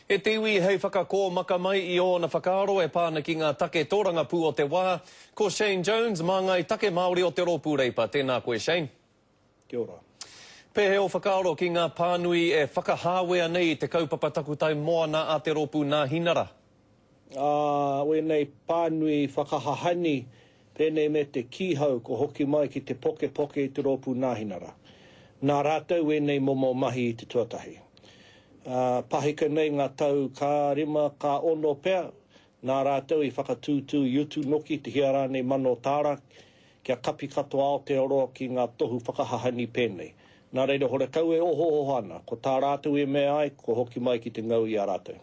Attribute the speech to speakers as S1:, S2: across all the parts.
S1: E te iwi hei whakakō maka mai I o na whakaaro e pāna ki ngā take tōranga pū o te wā. Ko Shane Jones, mā ngai take Māori o te rōpū reipa. Tēnā koe, Shane.
S2: Kia ora.
S1: Pēhe o whakaaro ki ngā pānui e whakahāwea nei I te kaupapa takutai moana a te rōpū nā hinara.
S2: Wenei pānui whakahahani pēnei me te kīhau ko hoki mai ki te poke I te rōpū nā hinara. Nā rātou wenei momo mahi I te tuatahi. Pahika nei ngā tau ka rima ka ono pea, nā rātou I whakatūtū yutu noki te hiara nei mano tāra, kia kapi katoa o te oro ki ngā tohu whakahahani pēnei. Nā reira hore kau e oho ana, ko tā rātou e mea ai, ko hoki mai ki te ngau I a rātou.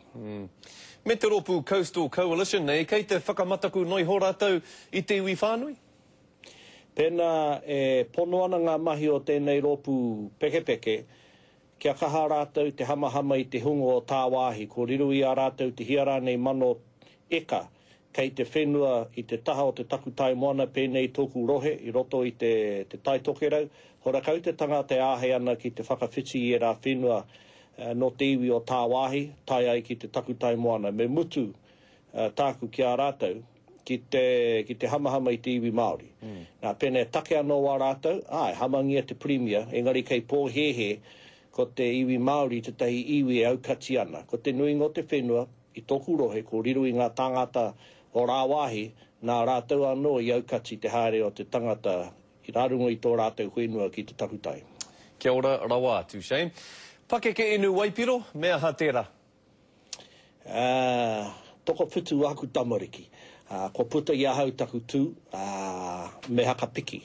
S1: Me te rōpū Coastal Coalition nei, kei te whakamataku noi ho rātou I te iwi whānui?
S2: Pēnā e pono ana ngā mahi o tēnei rōpū peke, kia kaha rātou te hamahama I te hungo o tā wāhi, ko riru I a rātou te hiara nei mano eka, kei te whenua I te taha o te takutai moana pēnei tōku rohe, I roto I te tai tokerau, hora kau te tanga te āhei ana ki te whakawhiti I rā whenua no te iwi o tā wāhi, tai ai ki te takutai moana. Me mutu tāku ki a rātou, ki te hamahama I te iwi Māori. Nā pēnei take anō wā rātou, hamangia te premier, engari kei pōhehe, ko te iwi Māori te tahi iwi e aukati ana. Ko te nui ngō te whenua I tōku rohe, ko riru I ngā tangata o rā wāhi, nā rātou anō I aukati te haere o te tangata I rārungo I tō rātou whenua ki te takutai.
S1: Kia ora, rawa atu, Shane. Pake ke inu waipiro, mea ha tērā?
S2: Toko whitu aku tamariki. Ko puta I ahau taku tū, me haka piki.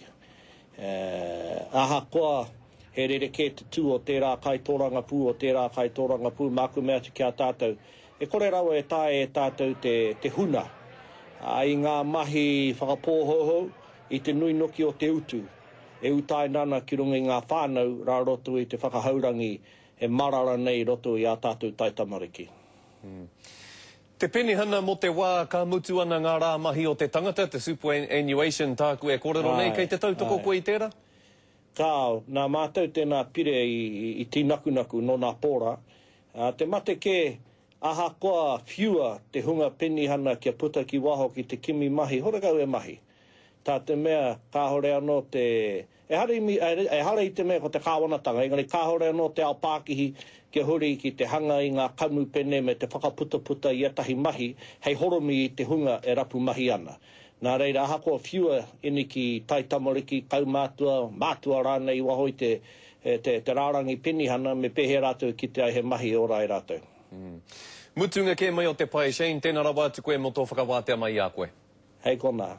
S2: Aha koa, he rereke te tū o tērā kaitōranga pū, o tērā kaitōranga pū, māku mea te kia tātou. E kore rawa e tae e tātou te huna. I ngā mahi whakapōhoho, I te nui noki o te utu. E utai nana ki runga I ngā whānau, rā roto I te whakahaurangi, e marara nei roto I a tātou taitamariki.
S1: Te penihana mo te wā ka mutu ana ngā rā mahi o te tangata, te superannuation tāku e kōrero nei, kei te tautoko koe I tērā?
S2: Kāo, nā mātou tēnā pire I tinakunaku no nā pōra. Te mate ke aha koa whiua te hunga penihana kia puta ki waho ki te kimi mahi, hore kau e mahi. Tā te mea kāhore anō te... E hara I te mea ko te kāwanatanga, engari kāhore anō te ao Pākihi kia huri ki te hanga I ngā kamu pene me te whakaputa I atahi mahi, hei horomi I te hunga e rapu mahi ana. Nā reira, aha koa whiua ini ki tai tamariki, kau mātua rānei waho I te rārangi penihana me pehe rātou ki te aihe mahi o rai rātou.
S1: Mutunga ke mai o te pai, Shane, tēnā rawa atu koe mo tō whakawātea mai a koe.
S2: Hei kona.